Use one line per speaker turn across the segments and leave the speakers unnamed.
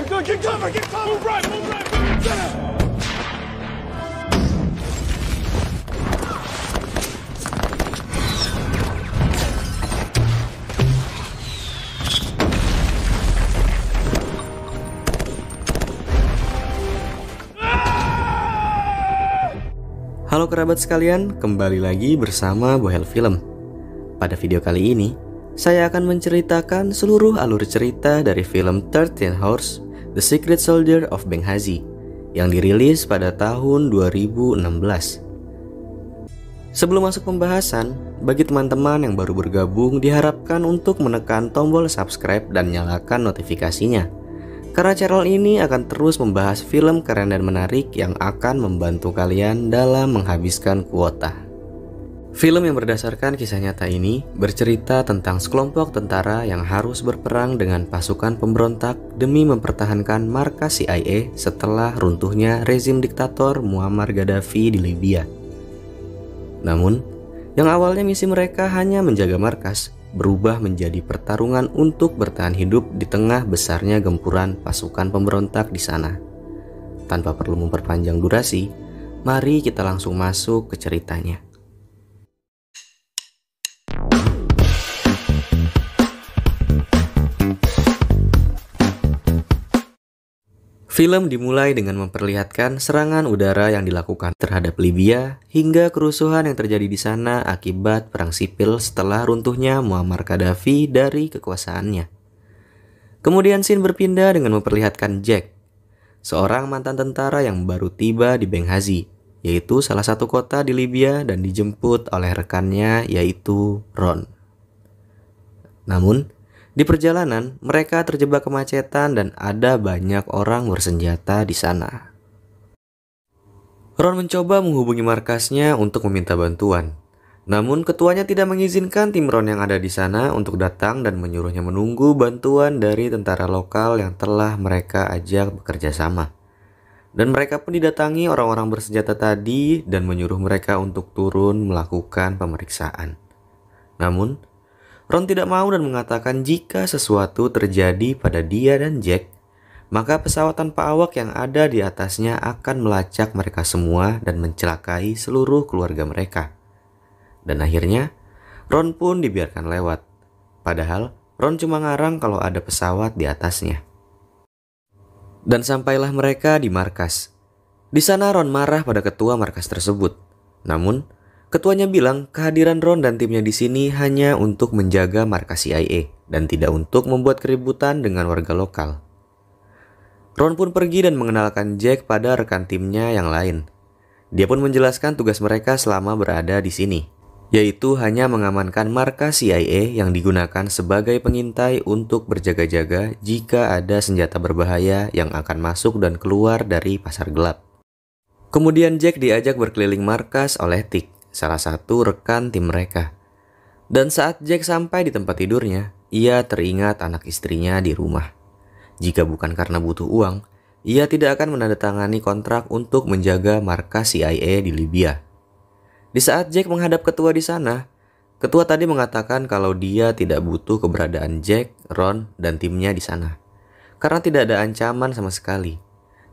Get cover! Get cover! Move right! Move right!
Halo kerabat sekalian, kembali lagi bersama Bohel Film. Pada video kali ini, saya akan menceritakan seluruh alur cerita dari film 13 Hours, The Secret Soldier of Benghazi, yang dirilis pada tahun 2016. Sebelum masuk pembahasan, bagi teman-teman yang baru bergabung diharapkan untuk menekan tombol subscribe dan nyalakan notifikasinya. Karena channel ini akan terus membahas film keren dan menarik yang akan membantu kalian dalam menghabiskan kuota. Film yang berdasarkan kisah nyata ini bercerita tentang sekelompok tentara yang harus berperang dengan pasukan pemberontak demi mempertahankan markas CIA setelah runtuhnya rezim diktator Muammar Gaddafi di Libya. Namun, yang awalnya misi mereka hanya menjaga markas, berubah menjadi pertarungan untuk bertahan hidup di tengah besarnya gempuran pasukan pemberontak di sana. Tanpa perlu memperpanjang durasi, mari kita langsung masuk ke ceritanya. Film dimulai dengan memperlihatkan serangan udara yang dilakukan terhadap Libya hingga kerusuhan yang terjadi di sana akibat perang sipil setelah runtuhnya Muammar Gaddafi dari kekuasaannya. Kemudian scene berpindah dengan memperlihatkan Jack, seorang mantan tentara yang baru tiba di Benghazi, yaitu salah satu kota di Libya, dan dijemput oleh rekannya yaitu Ron. Namun, di perjalanan, mereka terjebak kemacetan dan ada banyak orang bersenjata di sana. Ron mencoba menghubungi markasnya untuk meminta bantuan. Namun, ketuanya tidak mengizinkan tim Ron yang ada di sana untuk datang dan menyuruhnya menunggu bantuan dari tentara lokal yang telah mereka ajak bekerja sama. Dan mereka pun didatangi orang-orang bersenjata tadi dan menyuruh mereka untuk turun melakukan pemeriksaan. Namun, Ron tidak mau dan mengatakan jika sesuatu terjadi pada dia dan Jack, maka pesawat tanpa awak yang ada di atasnya akan melacak mereka semua dan mencelakai seluruh keluarga mereka. Dan akhirnya, Ron pun dibiarkan lewat. Padahal, Ron cuma ngarang kalau ada pesawat di atasnya. Dan sampailah mereka di markas. Di sana Ron marah pada ketua markas tersebut. Namun, ketuanya bilang kehadiran Ron dan timnya di sini hanya untuk menjaga markas CIA dan tidak untuk membuat keributan dengan warga lokal. Ron pun pergi dan mengenalkan Jack pada rekan timnya yang lain. Dia pun menjelaskan tugas mereka selama berada di sini, yaitu hanya mengamankan markas CIA yang digunakan sebagai pengintai untuk berjaga-jaga jika ada senjata berbahaya yang akan masuk dan keluar dari pasar gelap. Kemudian Jack diajak berkeliling markas oleh Tick, salah satu rekan tim mereka. Dan saat Jack sampai di tempat tidurnya, ia teringat anak istrinya di rumah. Jika bukan karena butuh uang, ia tidak akan menandatangani kontrak untuk menjaga markas CIA di Libya. Di saat Jack menghadap ketua di sana, ketua tadi mengatakan kalau dia tidak butuh keberadaan Jack, Ron, dan timnya di sana, karena tidak ada ancaman sama sekali.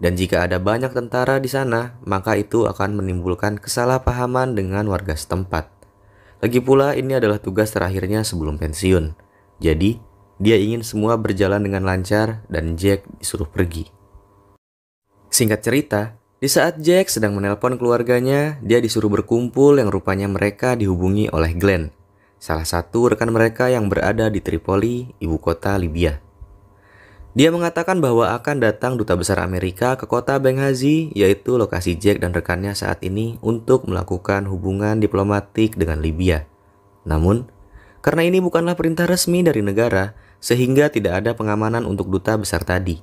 Dan jika ada banyak tentara di sana, maka itu akan menimbulkan kesalahpahaman dengan warga setempat. Lagi pula ini adalah tugas terakhirnya sebelum pensiun. Jadi, dia ingin semua berjalan dengan lancar dan Jack disuruh pergi. Singkat cerita, di saat Jack sedang menelpon keluarganya, dia disuruh berkumpul yang rupanya mereka dihubungi oleh Glenn, salah satu rekan mereka yang berada di Tripoli, ibu kota Libya. Dia mengatakan bahwa akan datang duta besar Amerika ke kota Benghazi, yaitu lokasi Jack dan rekannya saat ini, untuk melakukan hubungan diplomatik dengan Libya. Namun, karena ini bukanlah perintah resmi dari negara, sehingga tidak ada pengamanan untuk duta besar tadi.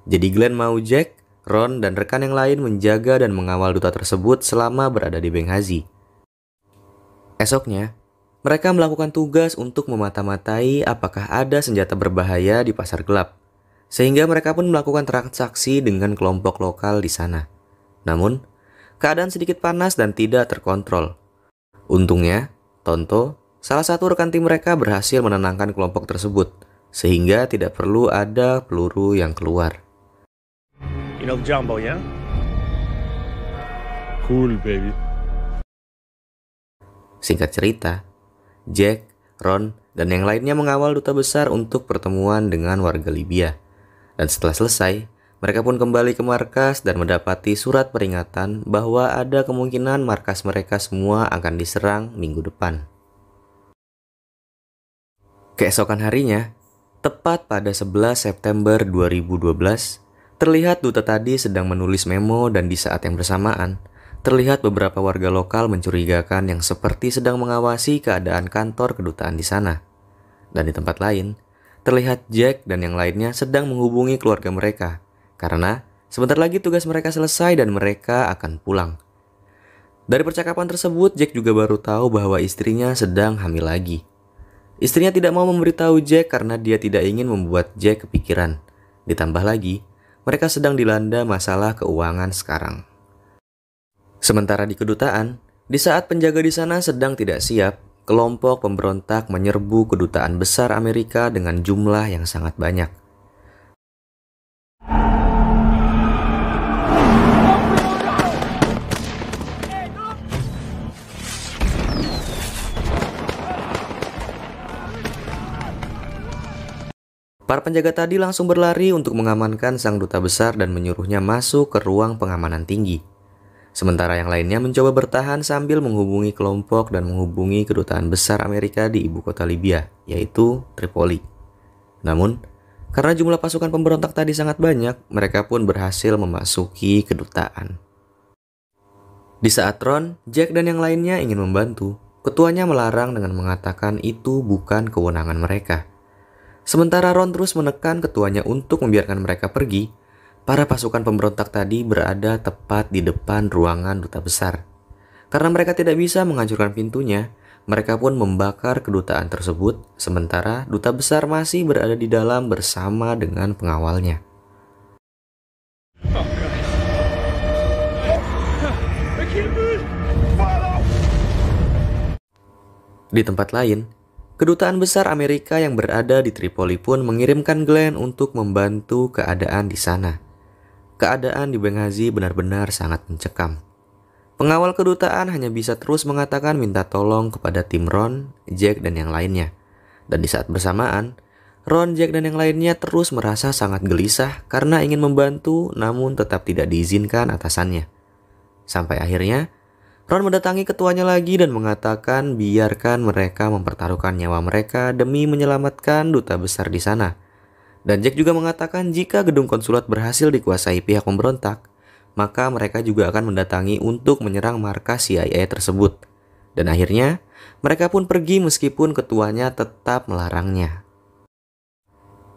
Jadi Glenn mau Jack, Ron, dan rekan yang lain menjaga dan mengawal duta tersebut selama berada di Benghazi. Esoknya, mereka melakukan tugas untuk memata-matai apakah ada senjata berbahaya di pasar gelap. Sehingga mereka pun melakukan transaksi dengan kelompok lokal di sana. Namun, keadaan sedikit panas dan tidak terkontrol. Untungnya, Tonto, salah satu rekan tim mereka, berhasil menenangkan kelompok tersebut, sehingga tidak perlu ada peluru yang keluar.
You know Jumbo, yeah? Cool, baby.
Singkat cerita, Jack, Ron, dan yang lainnya mengawal duta besar untuk pertemuan dengan warga Libya. Dan setelah selesai, mereka pun kembali ke markas dan mendapati surat peringatan bahwa ada kemungkinan markas mereka semua akan diserang minggu depan. Keesokan harinya, tepat pada 11 September 2012, terlihat duta tadi sedang menulis memo dan di saat yang bersamaan, terlihat beberapa warga lokal mencurigakan yang seperti sedang mengawasi keadaan kantor kedutaan di sana. Dan di tempat lain, terlihat Jack dan yang lainnya sedang menghubungi keluarga mereka, karena sebentar lagi tugas mereka selesai dan mereka akan pulang. Dari percakapan tersebut, Jack juga baru tahu bahwa istrinya sedang hamil lagi. Istrinya tidak mau memberitahu Jack karena dia tidak ingin membuat Jack kepikiran. Ditambah lagi, mereka sedang dilanda masalah keuangan sekarang. Sementara di kedutaan, di saat penjaga di sana sedang tidak siap, kelompok pemberontak menyerbu kedutaan besar Amerika dengan jumlah yang sangat banyak. Para penjaga tadi langsung berlari untuk mengamankan sang duta besar dan menyuruhnya masuk ke ruang pengamanan tinggi. Sementara yang lainnya mencoba bertahan sambil menghubungi kelompok dan menghubungi kedutaan besar Amerika di ibu kota Libya, yaitu Tripoli. Namun, karena jumlah pasukan pemberontak tadi sangat banyak, mereka pun berhasil memasuki kedutaan. Di saat Ron, Jack dan yang lainnya ingin membantu, ketuanya melarang dengan mengatakan itu bukan kewenangan mereka. Sementara Ron terus menekan ketuanya untuk membiarkan mereka pergi, para pasukan pemberontak tadi berada tepat di depan ruangan duta besar. Karena mereka tidak bisa menghancurkan pintunya, mereka pun membakar kedutaan tersebut, sementara duta besar masih berada di dalam bersama dengan pengawalnya. Di tempat lain, kedutaan besar Amerika yang berada di Tripoli pun mengirimkan Glenn untuk membantu keadaan di sana. Keadaan di Benghazi benar-benar sangat mencekam. Pengawal kedutaan hanya bisa terus mengatakan minta tolong kepada tim Ron, Jack, dan yang lainnya. Dan di saat bersamaan, Ron, Jack, dan yang lainnya terus merasa sangat gelisah karena ingin membantu namun tetap tidak diizinkan atasannya. Sampai akhirnya, Ron mendatangi ketuanya lagi dan mengatakan biarkan mereka mempertaruhkan nyawa mereka demi menyelamatkan duta besar di sana. Dan Jack juga mengatakan jika gedung konsulat berhasil dikuasai pihak pemberontak, maka mereka juga akan mendatangi untuk menyerang markas CIA tersebut. Dan akhirnya, mereka pun pergi meskipun ketuanya tetap melarangnya.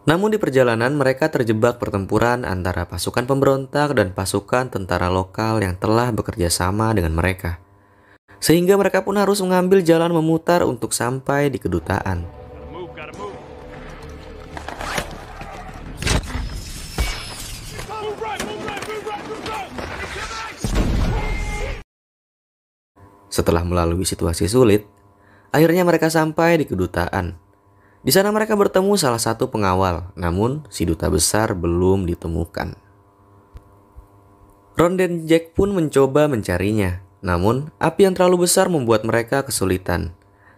Namun di perjalanan mereka terjebak pertempuran antara pasukan pemberontak dan pasukan tentara lokal yang telah bekerja sama dengan mereka. Sehingga mereka pun harus mengambil jalan memutar untuk sampai di kedutaan. Setelah melalui situasi sulit, akhirnya mereka sampai di kedutaan. Di sana mereka bertemu salah satu pengawal, namun si duta besar belum ditemukan. Ron dan Jack pun mencoba mencarinya. Namun, api yang terlalu besar membuat mereka kesulitan.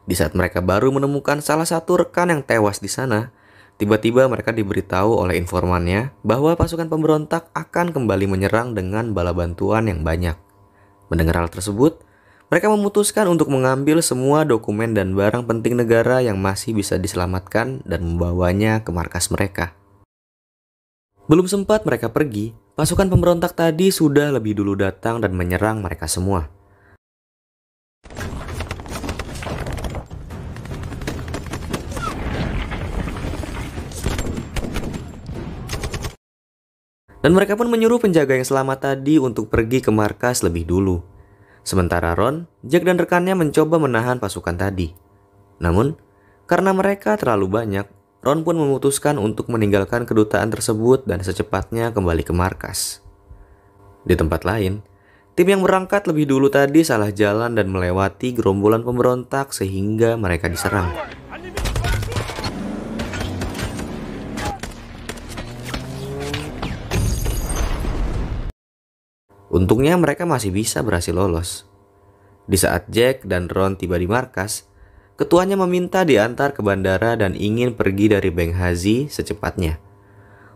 Di saat mereka baru menemukan salah satu rekan yang tewas di sana, tiba-tiba mereka diberitahu oleh informannya bahwa pasukan pemberontak akan kembali menyerang dengan bala bantuan yang banyak. Mendengar hal tersebut, mereka memutuskan untuk mengambil semua dokumen dan barang penting negara yang masih bisa diselamatkan dan membawanya ke markas mereka. Belum sempat mereka pergi, pasukan pemberontak tadi sudah lebih dulu datang dan menyerang mereka semua. Dan mereka pun menyuruh penjaga yang selamat tadi untuk pergi ke markas lebih dulu. Sementara Ron, Jack, dan rekannya mencoba menahan pasukan tadi. Namun, karena mereka terlalu banyak, Ron pun memutuskan untuk meninggalkan kedutaan tersebut dan secepatnya kembali ke markas. Di tempat lain, tim yang berangkat lebih dulu tadi salah jalan dan melewati gerombolan pemberontak sehingga mereka diserang. Untungnya mereka masih bisa berhasil lolos. Di saat Jack dan Ron tiba di markas, ketuanya meminta diantar ke bandara dan ingin pergi dari Benghazi secepatnya.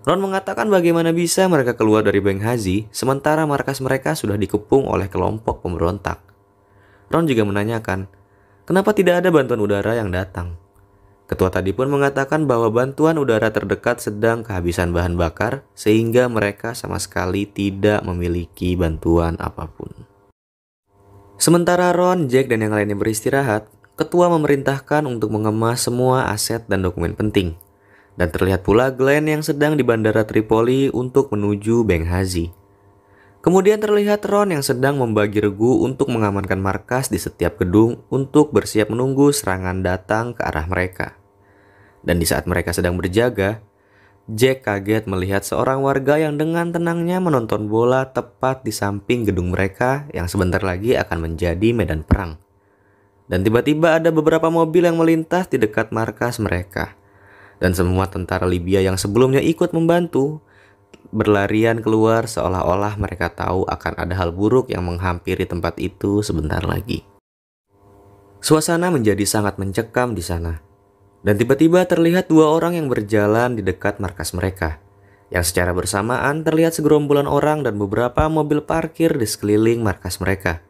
Ron mengatakan bagaimana bisa mereka keluar dari Benghazi sementara markas mereka sudah dikepung oleh kelompok pemberontak. Ron juga menanyakan, kenapa tidak ada bantuan udara yang datang? Ketua tadi pun mengatakan bahwa bantuan udara terdekat sedang kehabisan bahan bakar sehingga mereka sama sekali tidak memiliki bantuan apapun. Sementara Ron, Jack, dan yang lainnya beristirahat, ketua memerintahkan untuk mengemas semua aset dan dokumen penting. Dan terlihat pula Glenn yang sedang di bandara Tripoli untuk menuju Benghazi. Kemudian terlihat Ron yang sedang membagi regu untuk mengamankan markas di setiap gedung untuk bersiap menunggu serangan datang ke arah mereka. Dan di saat mereka sedang berjaga, Jack kaget melihat seorang warga yang dengan tenangnya menonton bola tepat di samping gedung mereka yang sebentar lagi akan menjadi medan perang. Dan tiba-tiba ada beberapa mobil yang melintas di dekat markas mereka. Dan semua tentara Libya yang sebelumnya ikut membantu berlarian keluar seolah-olah mereka tahu akan ada hal buruk yang menghampiri tempat itu sebentar lagi. Suasana menjadi sangat mencekam di sana. Dan tiba-tiba terlihat dua orang yang berjalan di dekat markas mereka, yang secara bersamaan terlihat segerombolan orang dan beberapa mobil parkir di sekeliling markas mereka.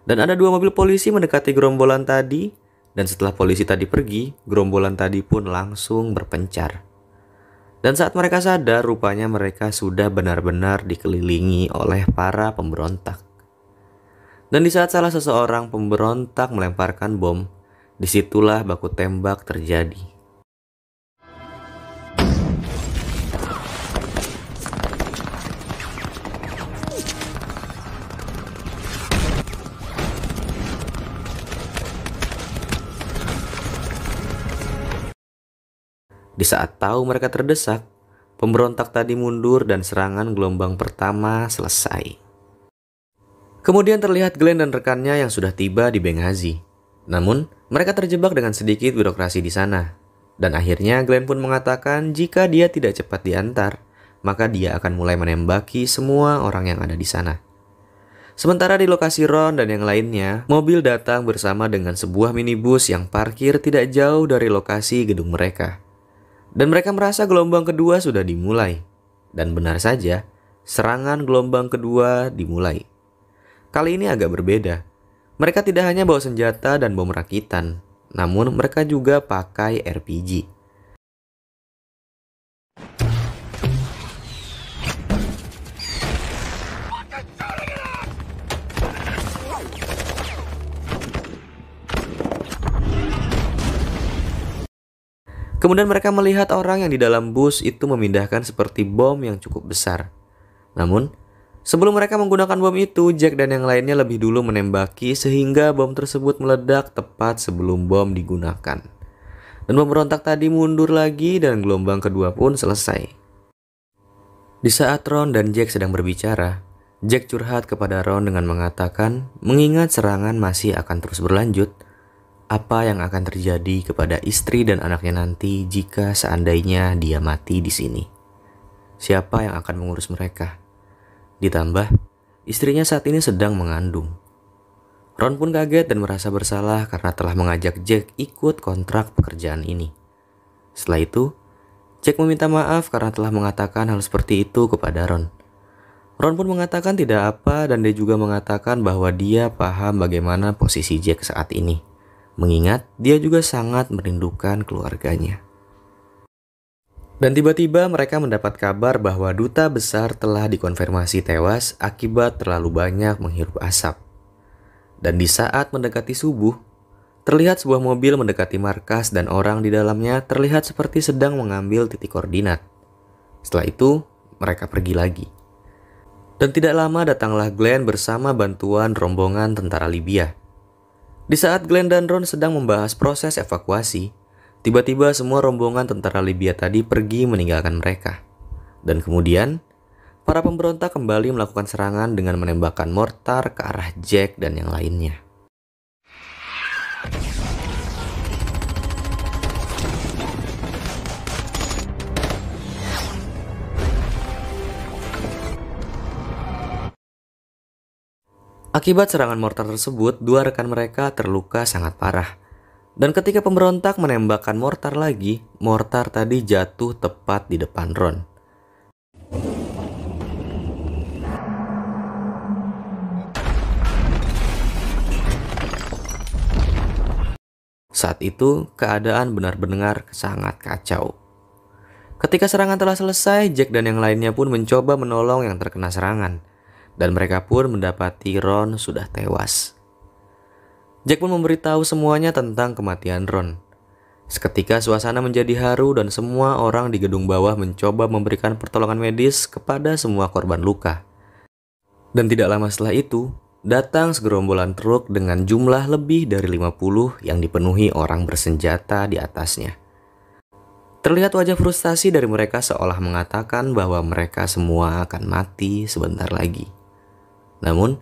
Dan ada dua mobil polisi mendekati gerombolan tadi, dan setelah polisi tadi pergi, gerombolan tadi pun langsung berpencar. Dan saat mereka sadar, rupanya mereka sudah benar-benar dikelilingi oleh para pemberontak. Dan di saat salah seseorang pemberontak melemparkan bom, disitulah baku tembak terjadi. Di saat tahu mereka terdesak, pemberontak tadi mundur dan serangan gelombang pertama selesai. Kemudian terlihat Glenn dan rekannya yang sudah tiba di Benghazi. Namun, mereka terjebak dengan sedikit birokrasi di sana. Dan akhirnya Glenn pun mengatakan jika dia tidak cepat diantar, maka dia akan mulai menembaki semua orang yang ada di sana. Sementara di lokasi Ron dan yang lainnya, mobil datang bersama dengan sebuah minibus yang parkir tidak jauh dari lokasi gedung mereka. Dan mereka merasa gelombang kedua sudah dimulai. Dan benar saja, serangan gelombang kedua dimulai. Kali ini agak berbeda. Mereka tidak hanya bawa senjata dan bom rakitan, namun mereka juga pakai RPG. Kemudian mereka melihat orang yang di dalam bus itu memindahkan seperti bom yang cukup besar. Namun, sebelum mereka menggunakan bom itu, Jack dan yang lainnya lebih dulu menembaki sehingga bom tersebut meledak tepat sebelum bom digunakan. Dan pemberontak tadi mundur lagi dan gelombang kedua pun selesai. Di saat Ron dan Jack sedang berbicara, Jack curhat kepada Ron dengan mengatakan, mengingat serangan masih akan terus berlanjut, apa yang akan terjadi kepada istri dan anaknya nanti jika seandainya dia mati di sini? Siapa yang akan mengurus mereka? Ditambah, istrinya saat ini sedang mengandung. Ron pun kaget dan merasa bersalah karena telah mengajak Jack ikut kontrak pekerjaan ini. Setelah itu, Jack meminta maaf karena telah mengatakan hal seperti itu kepada Ron. Ron pun mengatakan tidak apa dan dia juga mengatakan bahwa dia paham bagaimana posisi Jack saat ini. Mengingat dia juga sangat merindukan keluarganya. Dan tiba-tiba mereka mendapat kabar bahwa duta besar telah dikonfirmasi tewas akibat terlalu banyak menghirup asap. Dan di saat mendekati subuh, terlihat sebuah mobil mendekati markas dan orang di dalamnya terlihat seperti sedang mengambil titik koordinat. Setelah itu, mereka pergi lagi. Dan tidak lama datanglah Glenn bersama bantuan rombongan tentara Libya. Di saat Glenn dan Ron sedang membahas proses evakuasi, tiba-tiba semua rombongan tentara Libya tadi pergi meninggalkan mereka. Dan kemudian, para pemberontak kembali melakukan serangan dengan menembakkan mortar ke arah Jack dan yang lainnya. Akibat serangan mortar tersebut, dua rekan mereka terluka sangat parah. Dan ketika pemberontak menembakkan mortar lagi, mortar tadi jatuh tepat di depan Ron. Saat itu, keadaan benar-benar sangat kacau. Ketika serangan telah selesai, Jack dan yang lainnya pun mencoba menolong yang terkena serangan. Dan mereka pun mendapati Ron sudah tewas. Jack pun memberitahu semuanya tentang kematian Ron. Seketika suasana menjadi haru dan semua orang di gedung bawah mencoba memberikan pertolongan medis kepada semua korban luka. Dan tidak lama setelah itu, datang segerombolan truk dengan jumlah lebih dari 50 yang dipenuhi orang bersenjata di atasnya. Terlihat wajah frustasi dari mereka seolah mengatakan bahwa mereka semua akan mati sebentar lagi. Namun,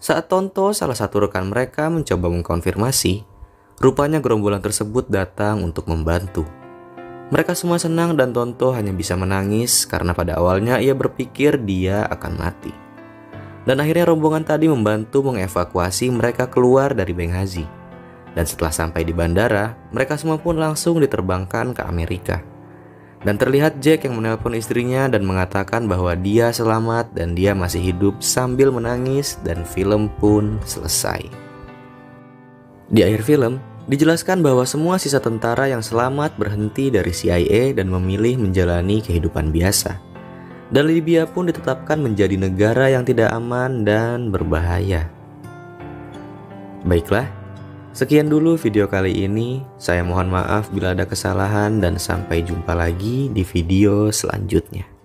saat Tonto, salah satu rekan mereka, mencoba mengkonfirmasi, rupanya gerombolan tersebut datang untuk membantu. Mereka semua senang dan Tonto hanya bisa menangis karena pada awalnya ia berpikir dia akan mati. Dan akhirnya rombongan tadi membantu mengevakuasi mereka keluar dari Benghazi. Dan setelah sampai di bandara, mereka semua pun langsung diterbangkan ke Amerika. Dan terlihat Jack yang menelpon istrinya dan mengatakan bahwa dia selamat dan dia masih hidup sambil menangis, dan film pun selesai. Di akhir film, dijelaskan bahwa semua sisa tentara yang selamat berhenti dari CIA dan memilih menjalani kehidupan biasa. Dan Libya pun ditetapkan menjadi negara yang tidak aman dan berbahaya. Baiklah, sekian dulu video kali ini. Saya mohon maaf bila ada kesalahan dan sampai jumpa lagi di video selanjutnya.